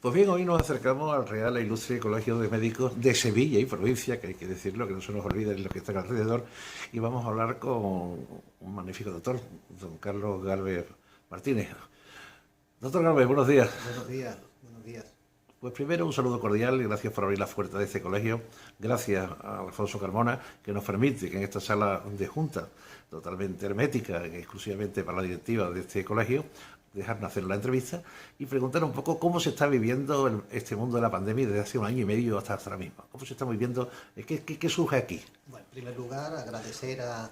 Pues bien, hoy nos acercamos al Real e Ilustre Colegio de Médicos de Sevilla y provincia, que hay que decirlo, que no se nos olvide lo que está alrededor, y vamos a hablar con un magnífico doctor, don Carlos Gálvez Martínez. Doctor Gálvez, buenos días. Buenos días, buenos días. Pues primero un saludo cordial y gracias por abrir las puertas de este colegio. Gracias a Alfonso Carmona, que nos permite que en esta sala de junta, totalmente hermética, exclusivamente para la directiva de este colegio, dejarnos hacer la entrevista y preguntar un poco cómo se está viviendo este mundo de la pandemia desde hace un año y medio hasta ahora mismo. ¿Cómo se está viviendo? ¿Qué surge aquí? Bueno, en primer lugar, agradecer a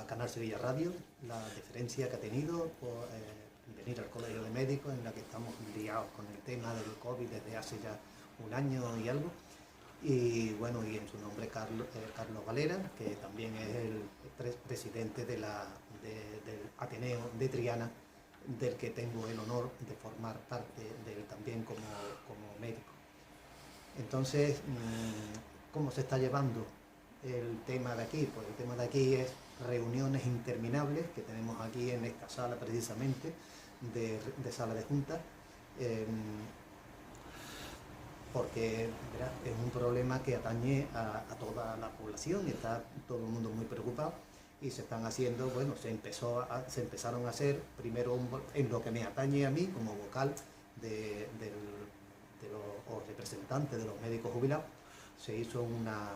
Canal Sevilla Radio la deferencia que ha tenido por venir al Colegio de Médicos, en la que estamos liados con el tema del COVID desde hace ya un año y algo. Y bueno, y en su nombre Carlos Valera, que también es el presidente del Ateneo de Triana, del que tengo el honor de formar parte de él también como médico. Entonces, ¿cómo se está llevando el tema de aquí? Pues el tema de aquí es reuniones interminables que tenemos aquí en esta sala precisamente, de sala de junta, porque ¿verdad? Es un problema que atañe a toda la población, está todo el mundo muy preocupado y se están haciendo, bueno, se empezaron a hacer, primero en lo que me atañe a mí como vocal o representante de los médicos jubilados, se hizo una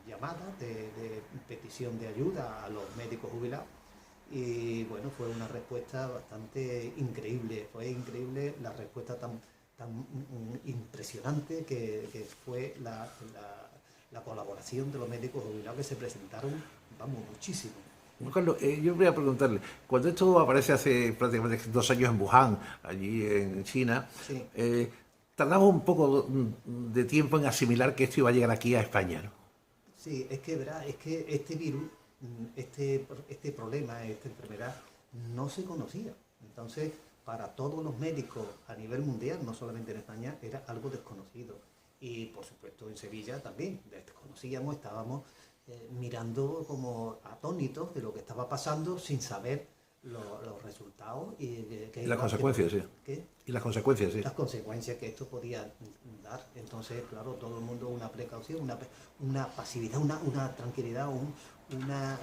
llamada de petición de ayuda a los médicos jubilados y bueno, fue una respuesta bastante increíble, fue increíble la respuesta tan impresionante que fue la colaboración de los médicos jubilados que se presentaron, vamos, muchísimo. Carlos, yo voy a preguntarle, cuando esto aparece hace prácticamente 2 años en Wuhan, allí en China, Sí. tardamos un poco de tiempo en asimilar que esto iba a llegar aquí a España, ¿no? Sí, es que, ¿verdad? Es que este virus, este problema, esta enfermedad, no se conocía. Entonces, para todos los médicos a nivel mundial, no solamente en España, era algo desconocido. Y, por supuesto, en Sevilla también desconocíamos, estábamos mirando como atónitos de lo que estaba pasando sin saber los resultados y Y las consecuencias, sí. ¿qué? Y las consecuencias, sí. Las consecuencias que esto podía dar. Entonces, claro, todo el mundo una precaución, una pasividad, una tranquilidad, una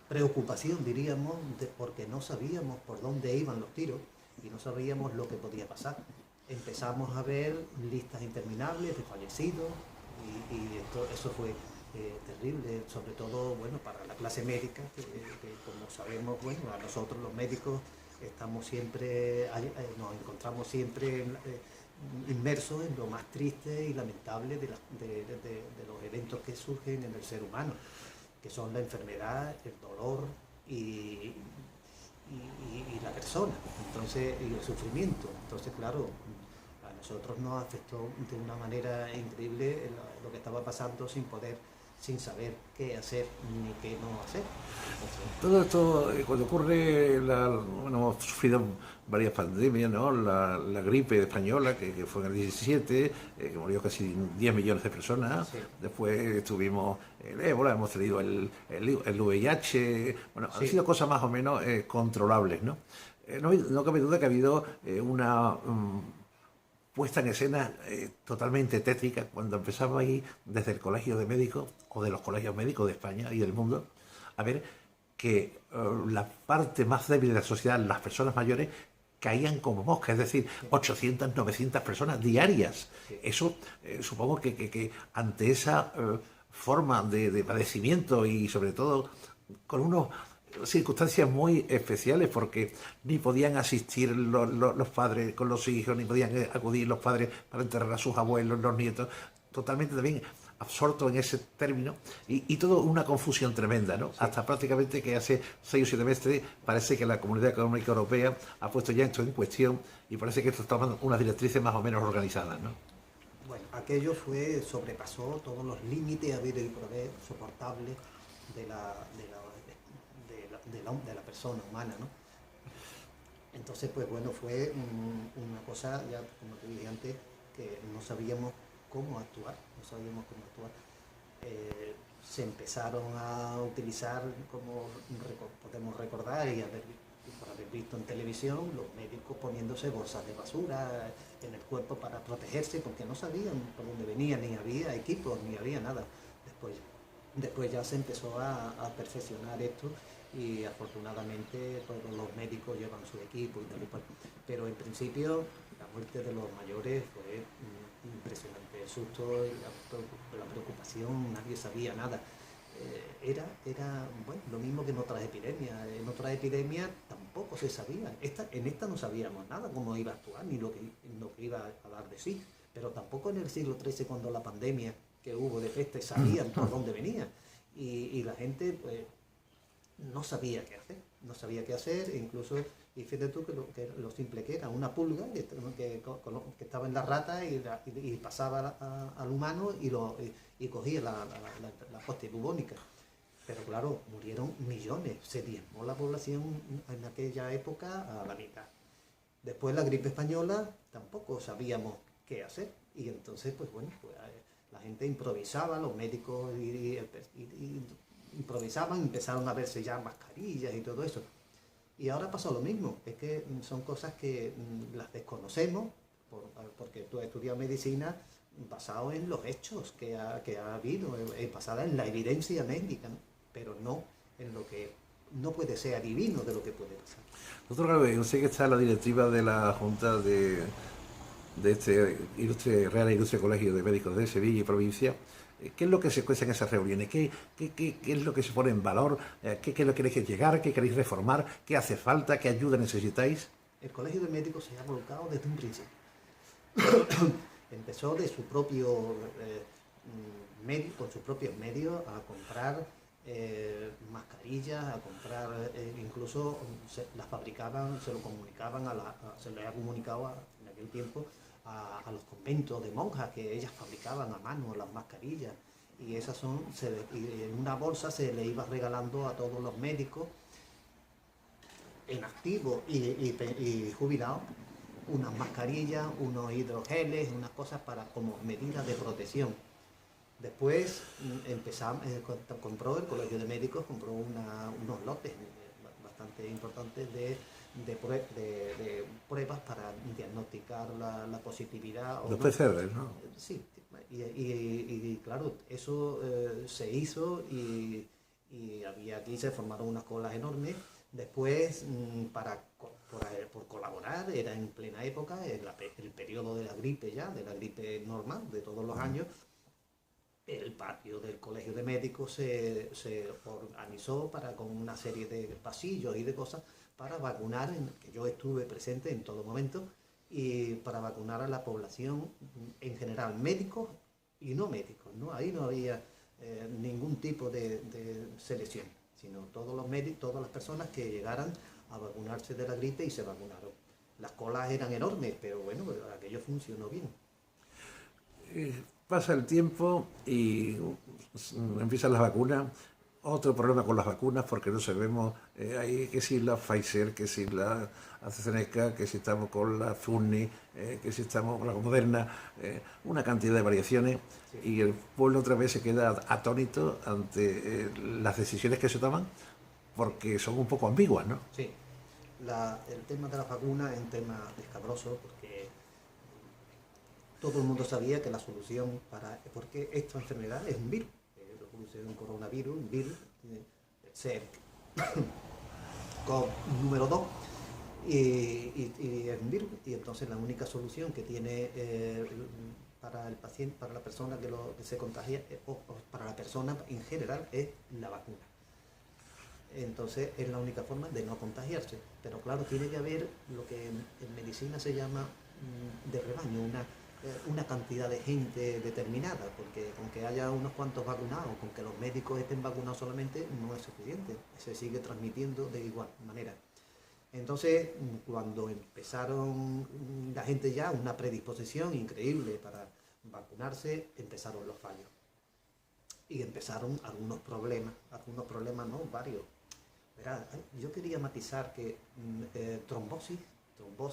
preocupación, diríamos, porque no sabíamos por dónde iban los tiros y no sabíamos lo que podía pasar. Empezamos a ver listas interminables de fallecidos y eso fue terrible, sobre todo bueno, para la clase médica, que como sabemos, bueno, a nosotros los médicos estamos siempre, nos encontramos siempre inmersos en lo más triste y lamentable de los eventos que surgen en el ser humano, que son la enfermedad, el dolor y la persona, entonces, y el sufrimiento. Entonces, claro, a nosotros nos afectó de una manera increíble lo que estaba pasando sin saber qué hacer ni qué no hacer. Todo esto, cuando ocurre, bueno, hemos sufrido varias pandemias, ¿no? La gripe española, que fue en el 17, que murió casi 10 millones de personas. Sí. Después tuvimos el ébola, hemos tenido el VIH. Bueno, han Sí. sido cosas más o menos controlables, ¿no? No cabe duda que ha habido una puesta en escena totalmente tétrica cuando empezaba ahí desde el Colegio de Médicos o de los colegios médicos de España y del mundo a ver que la parte más débil de la sociedad, las personas mayores, caían como moscas, es decir, 800, 900 personas diarias. Eso supongo que ante esa forma de padecimiento y sobre todo con unos circunstancias muy especiales porque ni podían asistir los padres con los hijos, ni podían acudir los padres para enterrar a sus abuelos, los nietos, totalmente también absorto en ese término y todo una confusión tremenda, ¿no? Sí. Hasta prácticamente que hace 6 o 7 meses parece que la Comunidad Económica Europea ha puesto ya esto en cuestión y parece que esto está tomando unas directrices más o menos organizadas, ¿no? Bueno, aquello sobrepasó todos los límites habido y por haber soportables de la persona humana, ¿no? Entonces, pues bueno, fue una cosa, ya como te dije antes, que no sabíamos cómo actuar, se empezaron a utilizar, como podemos recordar y por haber visto en televisión los médicos poniéndose bolsas de basura en el cuerpo para protegerse porque no sabían por dónde venía, ni había equipos, ni había nada. Después ya se empezó a perfeccionar esto y afortunadamente todos los médicos llevan su equipo y tal y cual. Pero en principio la muerte de los mayores fue impresionante, el susto, la preocupación, nadie sabía nada. Era bueno, lo mismo que en otras epidemias. En otras epidemias tampoco se sabía. En esta no sabíamos nada, cómo iba a actuar, ni lo que iba a dar de sí. Pero tampoco en el siglo XIII, cuando la pandemia que hubo de peste, sabían por dónde venía. Y la gente, pues, no sabía qué hacer. No sabía qué hacer, incluso, y fíjate tú que lo simple que era, una pulga que estaba en la rata y pasaba al humano y cogía la hostia bubónica. Pero claro, murieron millones, se diezmó la población en aquella época a la mitad. Después la gripe española tampoco sabíamos qué hacer y entonces pues bueno, pues, la gente improvisaba, los médicos improvisaban, empezaron a verse ya mascarillas y todo eso. Y ahora pasa lo mismo, es que son cosas que las desconocemos porque tú has estudiado medicina basado en los hechos que ha habido, basada en la evidencia médica, ¿no? Pero no en lo que no puede ser adivino de lo que puede pasar. Doctor Galvez, yo sé que está la directiva de la Junta de este Real e Ilustre Colegio de Médicos de Sevilla y provincia. ¿Qué es lo que se cuesta en esas reuniones? ¿Qué es lo que se pone en valor? ¿Qué es lo que queréis llegar? ¿Qué queréis reformar? ¿Qué hace falta? ¿Qué ayuda necesitáis? El Colegio de Médicos se ha volcado desde un principio. Empezó de su propio con sus propios medios a comprar mascarillas, a comprar, incluso las fabricaban, se lo comunicaban, se le ha comunicado en aquel tiempo a los conventos de monjas que ellas fabricaban a mano las mascarillas y esas y en una bolsa se le iba regalando a todos los médicos en activo y jubilados unas mascarillas, unos hidrogeles, unas cosas como medidas de protección. Después compró el Colegio de Médicos, compró unos lotes bastante importantes de pruebas para diagnosticar la positividad. Los PCR, ¿no? Sí, y claro, eso se hizo y aquí se formaron unas colas enormes. Después, por colaborar, era en plena época, el periodo de la gripe de la gripe normal de todos los años. El patio del Colegio de Médicos se organizó con una serie de pasillos y de cosas para vacunar, que yo estuve presente en todo momento, y para vacunar a la población en general, médicos y no médicos, ¿no? Ahí no había ningún tipo de selección, sino todos los médicos, todas las personas que llegaran a vacunarse de la gripe y se vacunaron. Las colas eran enormes, pero bueno, aquello funcionó bien. Pasa el tiempo y empiezan las vacunas. Otro problema con las vacunas, porque no sabemos que si la Pfizer, que si la AstraZeneca, que si estamos con la Sputnik, que si estamos con la Moderna, una cantidad de variaciones. Sí. Y el pueblo otra vez se queda atónito ante las decisiones que se toman, porque son un poco ambiguas, ¿no? Sí, el tema de las vacunas es un tema escabroso, porque todo el mundo sabía que la solución porque esta enfermedad es un virus, un coronavirus, un virus, número 2, y es un virus, y entonces la única solución que tiene para el paciente, para la persona que se contagia, o para la persona en general, es la vacuna. Entonces es la única forma de no contagiarse, pero claro, tiene que haber lo que en medicina se llama de rebaño, una cantidad de gente determinada, porque aunque haya unos cuantos vacunados, con que los médicos estén vacunados solamente, no es suficiente, se sigue transmitiendo de igual manera. Entonces, cuando empezaron la gente ya, una predisposición increíble para vacunarse, empezaron los fallos. Y empezaron algunos problemas no, varios. Verá, yo quería matizar que trombosis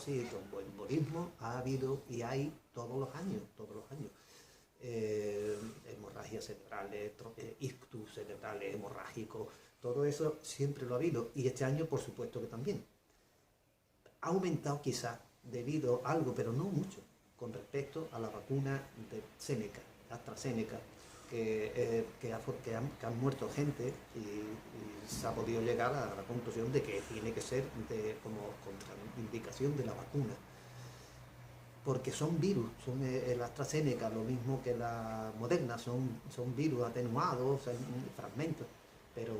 y tromboembolismo ha habido y hay todos los años. Hemorragias cerebrales, ictus cerebrales, hemorrágicos, todo eso siempre lo ha habido y este año por supuesto que también. ha aumentado quizás debido a algo, pero no mucho, con respecto a la vacuna de AstraZeneca, que han muerto gente y se ha podido llegar a la conclusión de que tiene que ser como contraindicación de la vacuna. Porque son virus, son el AstraZeneca, lo mismo que la Moderna, son virus atenuados, son fragmentos, pero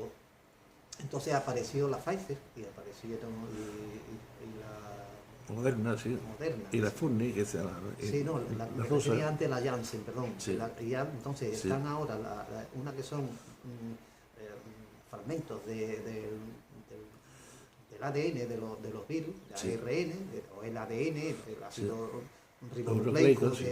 entonces apareció la Pfizer y aparecieron y la Moderna, sí. Moderna. Y la Sputnik, que sea sí, no, la rusa. sería antes la Janssen, perdón. Sí. Entonces Sí. están ahora, una que son fragmentos del ADN de los virus, de Sí. ARN, o el ADN, el ácido Sí. ribonucleico Sí.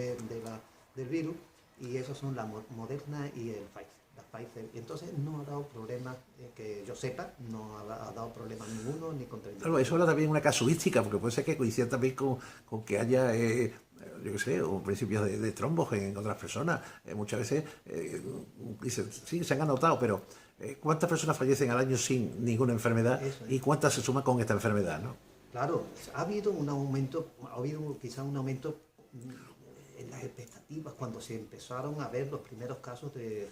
del virus, y esos son la Moderna y el Pfizer. La Pfizer. Y entonces no ha dado problemas, que yo sepa, no ha dado problemas ninguno, ni contra Claro, eso habla también de una casuística, porque puede ser que coincida también con que haya, yo qué sé, o principios de trombos en otras personas. Muchas veces dicen, sí, se han anotado, pero ¿cuántas personas fallecen al año sin ninguna enfermedad? Eso es. ¿Y cuántas se suman con esta enfermedad, no? Claro, ha habido un aumento, ha habido quizás un aumento en las expectativas cuando se empezaron a ver los primeros casos de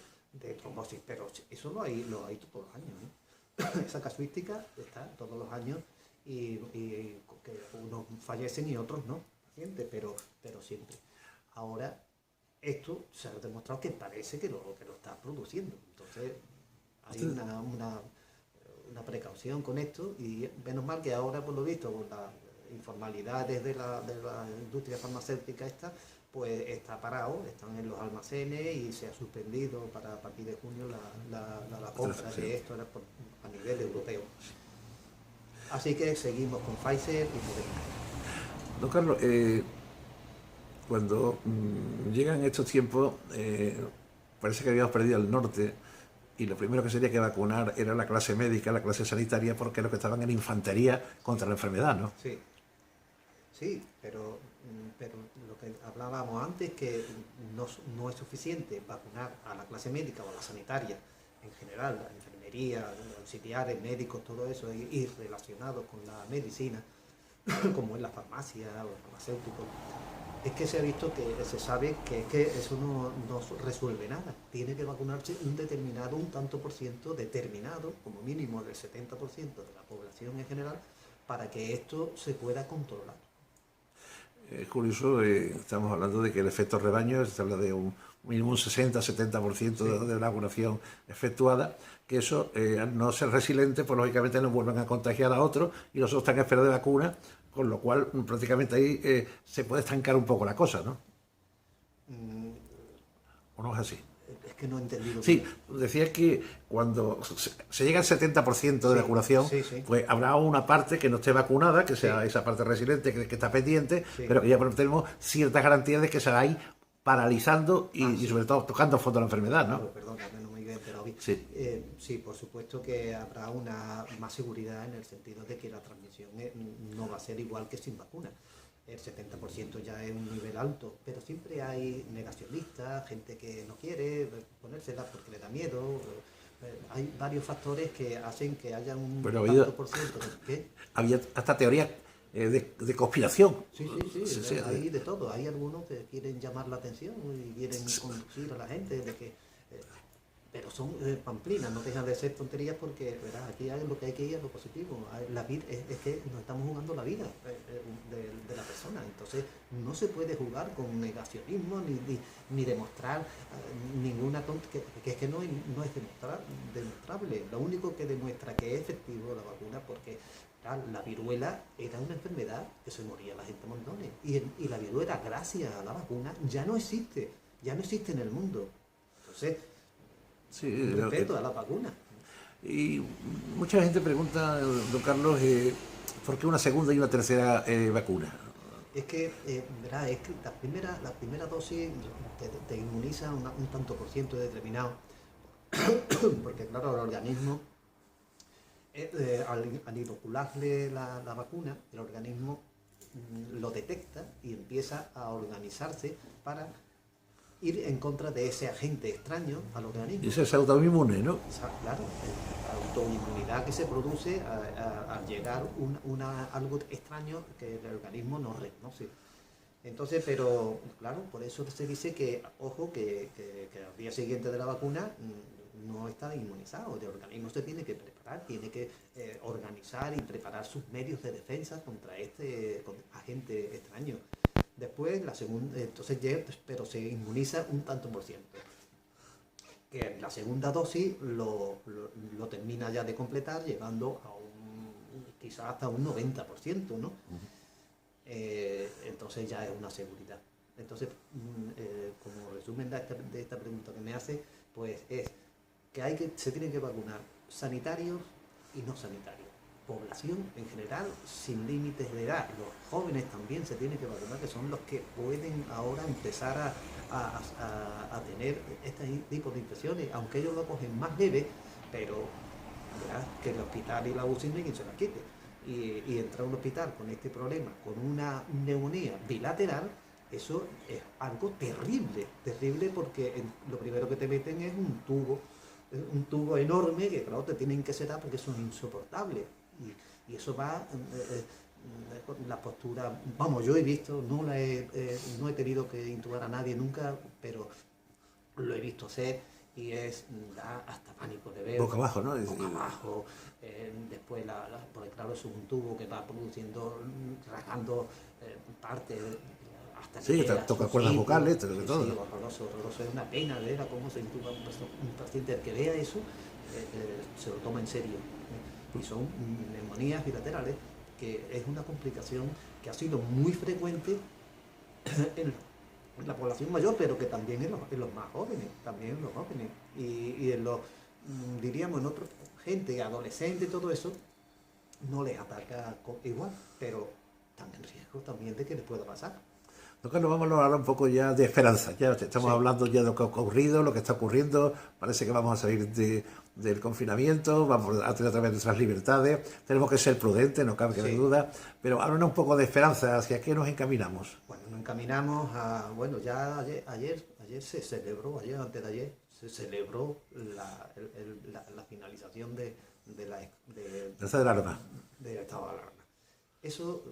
trombosis, pero eso lo hay todos los años, ¿no? Esa casuística está todos los años y que unos fallecen y otros no, pacientes, pero siempre. Ahora, esto se ha demostrado que parece que lo está produciendo, entonces hay una precaución con esto y menos mal que ahora, por lo visto, con las informalidades de la industria farmacéutica esta, pues está parado, están en los almacenes y se ha suspendido para a partir de junio la compra de esto a nivel europeo. Así que seguimos con Pfizer y Moderna. Don Carlos, cuando llegan estos tiempos, parece que habíamos perdido el norte y lo primero que sería que vacunar era la clase médica, la clase sanitaria, porque los que estaban en infantería contra la enfermedad, ¿no? Sí, pero lo que hablábamos antes, que no es suficiente vacunar a la clase médica o a la sanitaria en general, la enfermería, auxiliares, médicos, todo eso, y relacionados con la medicina, como en la farmacia o el farmacéutico. Es que se ha visto que se sabe que eso no resuelve nada. Tiene que vacunarse un tanto por ciento determinado, como mínimo del 70% de la población en general, para que esto se pueda controlar. Es curioso, estamos hablando de que el efecto rebaño, se habla de un mínimo un 60-70% de la vacunación efectuada, que eso, al no ser resiliente, pues lógicamente nos vuelven a contagiar a otros y nosotros están en espera de vacuna, con lo cual prácticamente ahí se puede estancar un poco la cosa, ¿no? ¿O no es así? Es que no he entendido. Sí, decía que cuando se llega al 70% de vacunación, pues habrá una parte que no esté vacunada, que sea esa parte resiliente que está pendiente, pero que ya tenemos ciertas garantías de que se va a ir paralizando y sobre todo tocando a fondo la enfermedad, ¿no? Claro, perdona, no me he enterado bien. Sí. Sí, por supuesto que habrá una más seguridad en el sentido de que la transmisión no va a ser igual que sin vacuna. El 70% ya es un nivel alto, pero siempre hay negacionistas, gente que no quiere ponérsela porque le da miedo. Hay varios factores que hacen que haya un tanto por ciento. ¿Qué? Había hasta teorías de conspiración. Sí, hay de todo. Hay algunos que quieren llamar la atención y quieren conducir a la gente de que... pero son pamplinas, no dejan de ser tonterías porque, ¿verdad? Aquí hay lo que hay que ir a lo positivo. La vida, es que nos estamos jugando la vida de la persona. Entonces, no se puede jugar con negacionismo ni demostrar ninguna que es que no es demostrable. Lo único que demuestra que es efectivo la vacuna, porque la viruela era una enfermedad que se moría la gente a montones. Y la viruela, gracias a la vacuna, ya no existe en el mundo. Entonces, sí, respeto a la vacuna. Y mucha gente pregunta, don Carlos, ¿por qué una segunda y una tercera vacuna? Es que, verá, es que la primera dosis te inmuniza un tanto por ciento determinado, porque claro, el organismo, al inocularle la vacuna, el organismo lo detecta y empieza a organizarse para ir en contra de ese agente extraño al organismo. Y ese es autoinmune, ¿no? Claro, la autoinmunidad que se produce al llegar algo extraño que el organismo no reconoce. Entonces, pero claro, por eso se dice que, ojo, que al día siguiente de la vacuna no está inmunizado. El organismo se tiene que preparar, tiene que organizar y preparar sus medios de defensa contra este agente extraño. Después, la segunda, entonces pero se inmuniza un tanto por ciento. Que la segunda dosis lo termina ya de completar, llegando a quizás hasta un 90%, ¿no? Entonces ya es una seguridad. Entonces, como resumen de esta pregunta que me hace, pues es que se tienen que vacunar sanitarios y no sanitarios. Población en general, sin límites de edad. Los jóvenes también se tienen que vacunar, que son los que pueden ahora empezar a tener este tipo de infecciones, aunque ellos lo cogen más leve, pero ¿verdad? Que el hospital y la UCI no hay quien se las quite. Y entrar a un hospital con este problema, con una neumonía bilateral, eso es algo terrible, terrible, porque lo primero que te meten es un tubo enorme que claro te tienen que sedar porque son insoportables. Y eso va la postura, vamos, yo he visto, no he tenido que intubar a nadie nunca, pero lo he visto hacer y da hasta pánico de ver. Boca abajo, ¿no? Boca abajo, después, porque claro, es un tubo que va produciendo, rasgando parte hasta que sí, toca cuerdas vocales, todo. Sí, horroroso, es una pena ver a cómo se intuba un paciente. El que vea eso se lo toma en serio. Y son neumonías bilaterales, que es una complicación que ha sido muy frecuente en la población mayor, pero que también en los más jóvenes, y en los, diríamos, en otra gente, adolescente, todo eso, no les ataca igual, pero están en riesgo también de que les pueda pasar. Entonces nos vamos a hablar un poco ya de esperanza. Ya estamos hablando ya de lo que ha ocurrido, lo que está ocurriendo. Parece que vamos a salir del confinamiento, vamos a tener otra vez nuestras libertades. Tenemos que ser prudentes, no cabe duda. Pero háblanos un poco de esperanza. ¿Hacia qué nos encaminamos? Bueno, nos encaminamos a... Bueno, ya ayer se celebró, antes de ayer, se celebró la finalización del estado de alarma. Del estado de alarma. Eso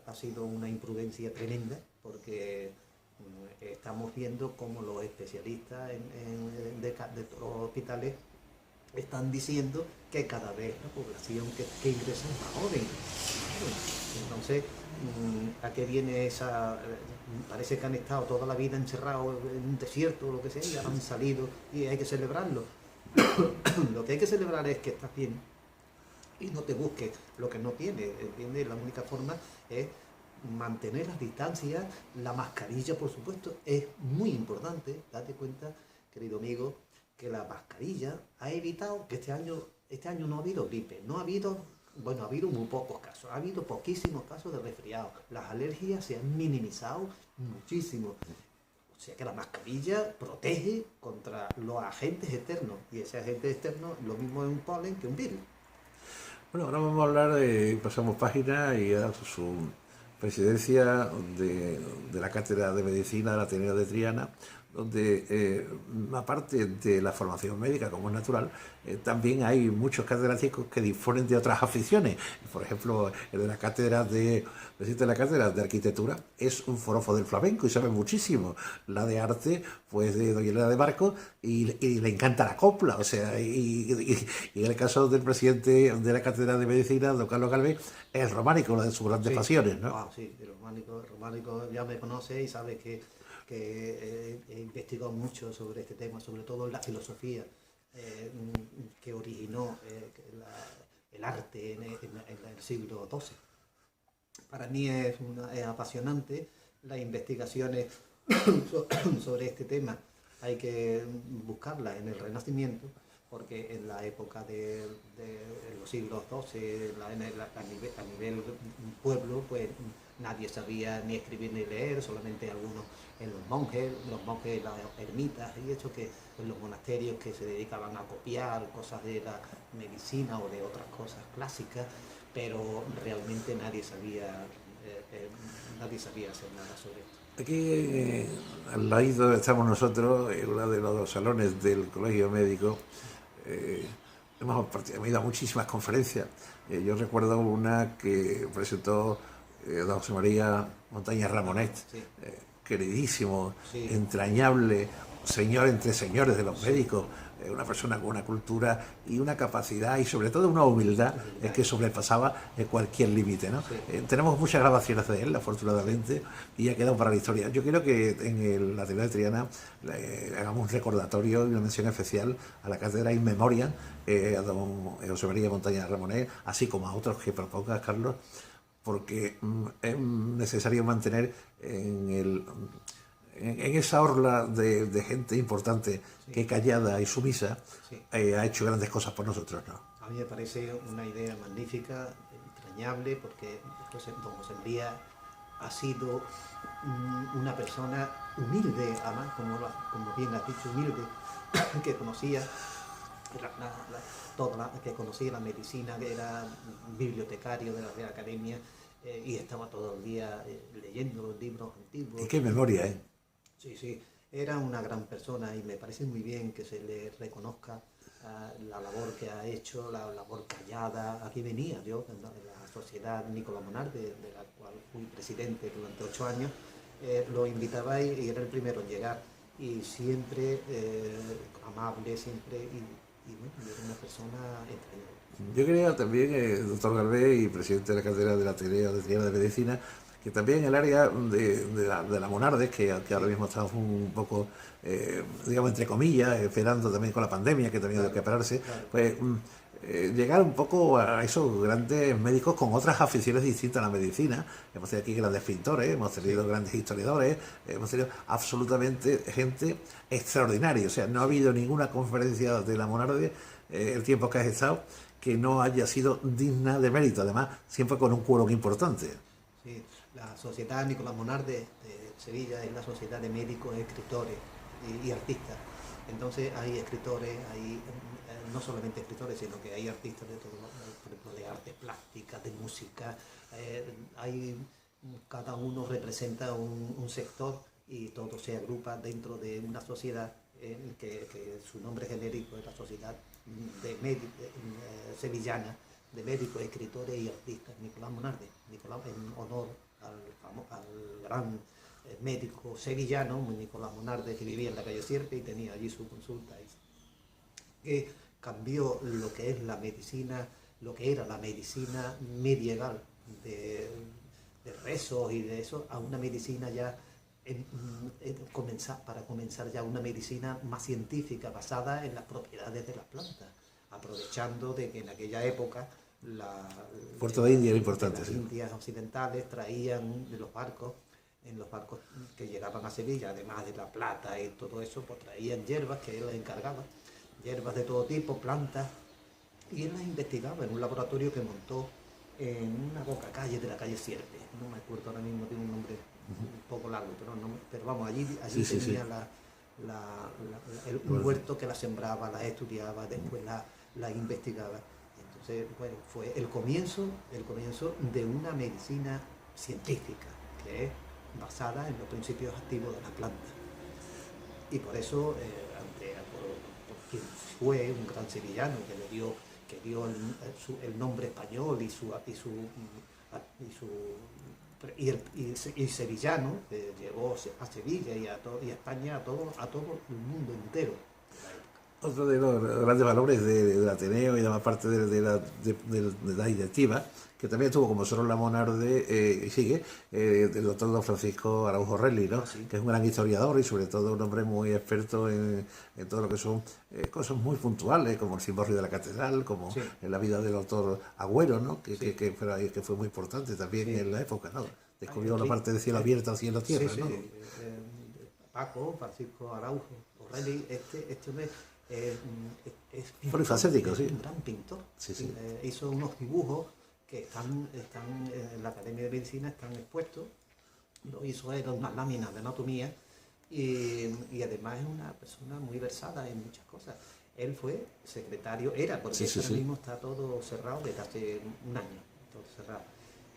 ha sido una imprudencia tremenda, porque estamos viendo cómo los especialistas de los hospitales están diciendo que cada vez la población que ingresa es más joven. Entonces, ¿a qué viene esa...? Parece que han estado toda la vida encerrados en un desierto o lo que sea, y han salido y hay que celebrarlo. Lo que hay que celebrar es que estás bien y no te busques lo que no tienes, ¿entiendes? La única forma es mantener las distancias. La mascarilla, por supuesto, es muy importante. Date cuenta, querido amigo, que la mascarilla ha evitado que este año no ha habido gripe, no ha habido, bueno, ha habido muy pocos casos, ha habido poquísimos casos de resfriado, las alergias se han minimizado muchísimo. O sea que la mascarilla protege contra los agentes externos, y ese agente externo lo mismo es un polen que un virus. Bueno, ahora vamos a hablar pasamos página y a su presidencia de la Cátedra de Medicina del Ateneo de Triana, donde aparte de la formación médica, como es natural, también hay muchos catedráticos que disponen de otras aficiones. Por ejemplo, el de la cátedra de Arquitectura es un forofo del flamenco y sabe muchísimo. La de Arte, pues de Doña Elena de Marcos, y le encanta la copla. O sea, y en el caso del presidente de la Cátedra de Medicina, don Carlos Galvez, es románico, una de sus grandes pasiones, ¿no? Sí, el románico ya me conoce y sabe que he investigado mucho sobre este tema, sobre todo la filosofía que originó el arte en el siglo XII. Para mí es apasionante las investigaciones sobre este tema. Hay que buscarlas en el Renacimiento, porque en la época de los siglos XII, a nivel pueblo, pues nadie sabía ni escribir ni leer, solamente algunos en los monjes, las ermitas, y hecho que en los monasterios que se dedicaban a copiar cosas de la medicina o de otras cosas clásicas, pero realmente nadie sabía nadie sabía hacer nada sobre esto. Aquí al lado estamos nosotros, en uno de los salones del Colegio Médico. Hemos ido a muchísimas conferencias. Yo recuerdo una que presentó don José María Montaña Ramonet, Sí. Queridísimo, Sí. entrañable, señor entre señores de los médicos, una persona con una cultura y una capacidad y sobre todo una humildad que sobrepasaba cualquier límite, ¿no? Sí. Tenemos muchas grabaciones de él, afortunadamente, y ha quedado para la historia. Yo quiero que en la Ateneo de Triana hagamos un recordatorio y una mención especial a la cátedra In Memoriam, a don José María Montaña Ramonet, así como a otros que propongas, Carlos, porque es necesario mantener en esa orla de gente importante que callada y sumisa Sí. ha hecho grandes cosas por nosotros, ¿no? A mí me parece una idea magnífica, entrañable, porque don José María ha sido una persona humilde, además, como bien has dicho, humilde, que conocía que conocía la medicina, que era bibliotecario de la Real Academia, y estaba todo el día leyendo los libros antiguos. Y qué memoria, ¿eh? Sí, sí, era una gran persona y me parece muy bien que se le reconozca la labor que ha hecho, la labor callada. Aquí venía yo, en la Sociedad Nicolás Monarde, de la cual fui presidente durante 8 años, lo invitaba y era el primero en llegar. Y siempre amable, siempre, y bueno, era una persona entrañable. Yo creo también, doctor Galvez y presidente de la cátedra del Ateneo de Triana de Medicina, que también el área de la Monardes, que ahora mismo estamos un poco, digamos, entre comillas, esperando también con la pandemia, que también ha que pararse, Claro. pues llegar un poco a esos grandes médicos con otras aficiones distintas a la medicina. Hemos tenido aquí grandes pintores, hemos tenido grandes historiadores, hemos tenido absolutamente gente extraordinaria. O sea, no ha habido ninguna conferencia de la Monarde el tiempo que has estado que no haya sido digna de mérito, además siempre con un quórum importante. Sí, la Sociedad Nicolás Monarde de Sevilla es la sociedad de médicos, escritores y artistas. Entonces hay escritores, hay no solamente escritores, sino que hay artistas de todo, por ejemplo, de artes plásticas, de música. Cada uno representa un sector y todo se agrupa dentro de una sociedad que su nombre genérico es la Sociedad sevillana de médicos, escritores y artistas, Nicolás Monarde, Nicolás en honor al gran médico sevillano, Nicolás Monarde, que vivía en la calle Sierpe y tenía allí su consulta, que cambió lo que es la medicina, lo que era la medicina medieval de rezos y de eso, a una medicina ya para comenzar ya una medicina más científica, basada en las propiedades de las plantas, aprovechando de que en aquella época Puerto de India era importante, las sí. Indias occidentales traían de los barcos, en los barcos que llegaban a Sevilla, además de la plata y todo eso, pues traían hierbas que él les encargaba, hierbas de todo tipo, plantas, y él las investigaba en un laboratorio que montó en una boca calle de la calle Sierpe. No me acuerdo ahora mismo, tiene un nombre un poco largo, pero vamos, allí Sí, tenía sí. un huerto que la sembraba, la estudiaba, después la investigaba. Entonces, bueno, fue el comienzo de una medicina científica, que es basada en los principios activos de la planta. Y por eso, por quien fue un gran sevillano que dio el nombre español y sevillano, que llevó a Sevilla y a España, a todo el mundo entero. Otro de los grandes valores del Ateneo y además parte de la directiva, que también estuvo como solo la Monarde y sigue, del doctor don Francisco Araujo Relli, ¿no? Sí. Que es un gran historiador y sobre todo un hombre muy experto en todo lo que son cosas muy puntuales, como el cimborrio de la catedral, como Sí. en la vida del doctor Agüero, ¿no? Sí. que fue muy importante también Sí. en la época, ¿no? Descubrió la Sí. parte de cielo abierto a cielo tierra, Sí, ¿no? sí. Francisco Araujo Relli, este hombre es pintor, Polifacético, es sí. un gran pintor. Sí. Hizo unos dibujos que están en la Academia de Medicina, están expuestos. Lo hizo él, unas láminas de anatomía y además es una persona muy versada en muchas cosas. Él fue secretario, porque ahora mismo está todo cerrado desde hace un año, todo cerrado.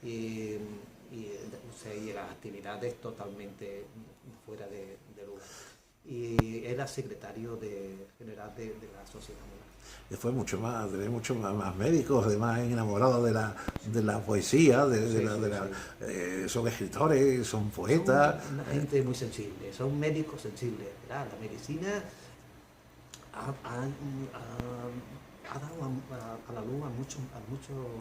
O sea, y las actividades totalmente fuera de lugar. Y era secretario general de la Sociedad Moral. Después tenés mucho más médicos, además enamorados de la poesía, son escritores, son poetas. Son una gente muy sensible, son médicos sensibles, ¿verdad? La medicina ha dado a la luz a muchos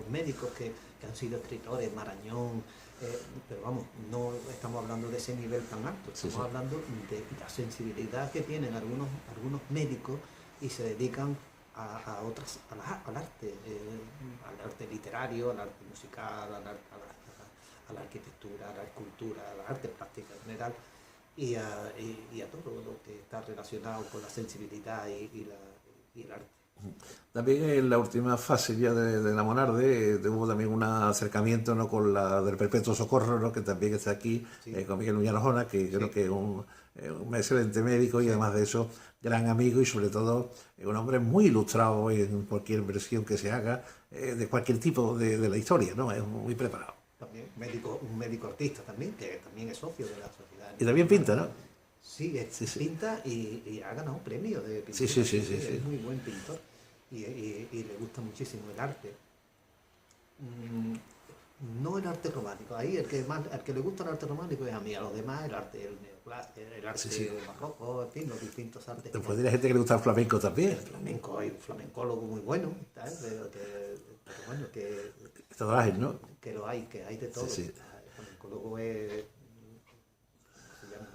médicos que han sido escritores, Marañón, pero vamos, no estamos hablando de ese nivel tan alto, estamos hablando de la sensibilidad que tienen algunos médicos y se dedican al arte literario, al arte musical, a la arquitectura, a la escultura, a la arte plástica en general y a todo lo que está relacionado con la sensibilidad y el arte. También en la última fase ya de la Monarde hubo también un acercamiento, ¿no?, con la del Perpetuo Socorro, ¿no?, que también está aquí, con Miguel Nuñán Ojona, que creo que es un excelente médico y además de eso, gran amigo y sobre todo un hombre muy ilustrado en cualquier versión que se haga de cualquier tipo de la historia, ¿no? Es muy preparado. También un médico artista también, que también es socio de la sociedad. Y también pinta, ¿no? Sí, pinta y ha ganado premios de pintura. Sí. Es muy buen pintor y le gusta muchísimo el arte. No el arte romántico, ahí el que le gusta el arte romántico es a mí, a los demás el arte el arte barroco, en fin, los distintos artes. Después hay gente que le gusta el flamenco también. El flamenco, hay un flamencólogo muy bueno, ¿sabes? Pero bueno, ¿no? Que lo hay, que hay de todo. Sí. El flamencólogo es... ¿Cómo se llama?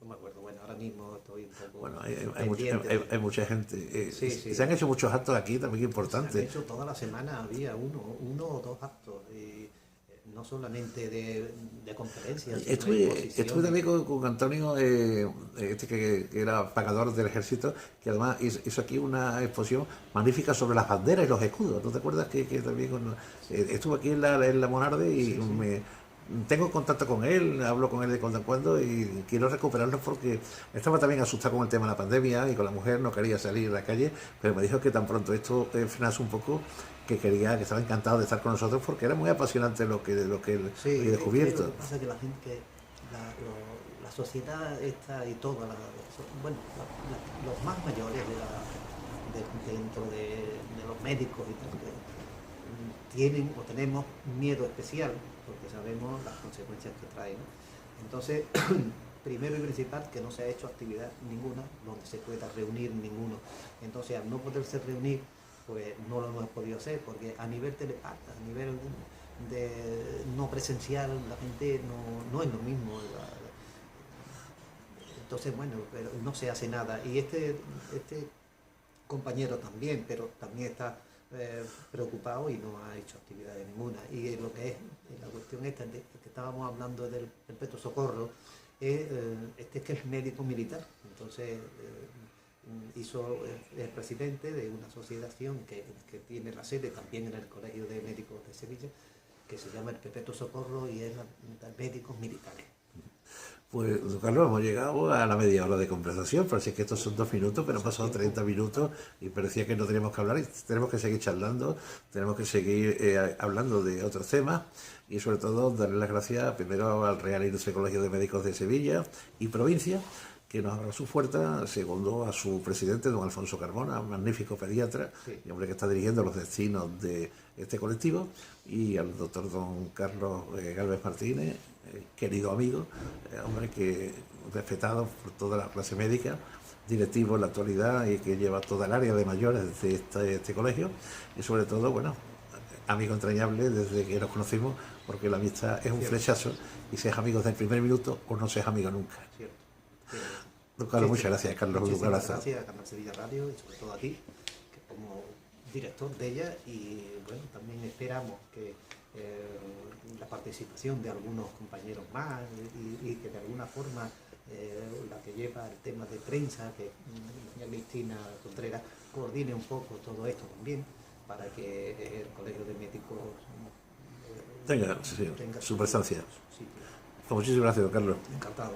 No me acuerdo, bueno, ahora mismo estoy un poco... Bueno, hay mucha gente. Sí. Se han hecho muchos actos aquí también importantes. Se han hecho toda la semana, había uno o dos actos, y no solamente de conferencias. Estuve también con Antonio, que era pagador del ejército, que además hizo aquí una exposición magnífica sobre las banderas y los escudos. ¿No te acuerdas que también estuvo aquí en la Monarde y tengo contacto con él, hablo con él de cuando en cuando y quiero recuperarlo porque estaba también asustado con el tema de la pandemia y con la mujer, no quería salir a la calle, pero me dijo que tan pronto esto frenase un poco, que estaba encantado de estar con nosotros porque era muy apasionante lo que él había descubierto. Lo que pasa es que la gente, la sociedad esta y todo, los más mayores dentro de los médicos y tal, tienen o tenemos miedo especial porque sabemos las consecuencias que trae, ¿no? Entonces, primero y principal, que no se ha hecho actividad ninguna donde se pueda reunir ninguno. Entonces, al no poderse reunir, pues no lo hemos podido hacer, porque a nivel telepático, a nivel de no presencial, la gente no es lo mismo. Entonces, bueno, pero no se hace nada. Y este compañero también, pero también está preocupado y no ha hecho actividades ninguna. Y lo que es la cuestión esta de que estábamos hablando del Perpetuo Socorro, que es médico militar. Entonces el presidente de una asociación que tiene la sede también en el Colegio de Médicos de Sevilla, que se llama el Perpetuo Socorro y es de médicos militares. Pues, Carlos, hemos llegado a la media hora de conversación, parece que estos son 2 minutos, pero han pasado 30 minutos y parecía que no teníamos que hablar y tenemos que seguir charlando, tenemos que seguir hablando de otros temas y sobre todo darle las gracias primero al Real Ilustre Colegio de Médicos de Sevilla y provincia, que nos abra su puerta, segundo a su presidente, don Alfonso Carmona, un magnífico pediatra, y hombre que está dirigiendo los destinos de este colectivo, y al doctor don Carlos Gálvez Martínez, querido amigo, hombre que respetado por toda la clase médica, directivo en la actualidad y que lleva toda el área de mayores de este colegio, y sobre todo, bueno, amigo entrañable desde que nos conocimos, porque la amistad es un flechazo, y seas amigo desde el primer minuto o no seas amigo nunca. Don Carlos, muchas gracias, Carlos. Muchísimas gracias a Canal Sevilla Radio y sobre todo a ti, que como director de ella, y bueno, también esperamos que la participación de algunos compañeros más y que de alguna forma la que lleva el tema de prensa, que doña Cristina Contreras, coordine un poco todo esto también, para que el Colegio de Médicos tenga su presencia. Sí. Muchísimas gracias, don Carlos. Encantado.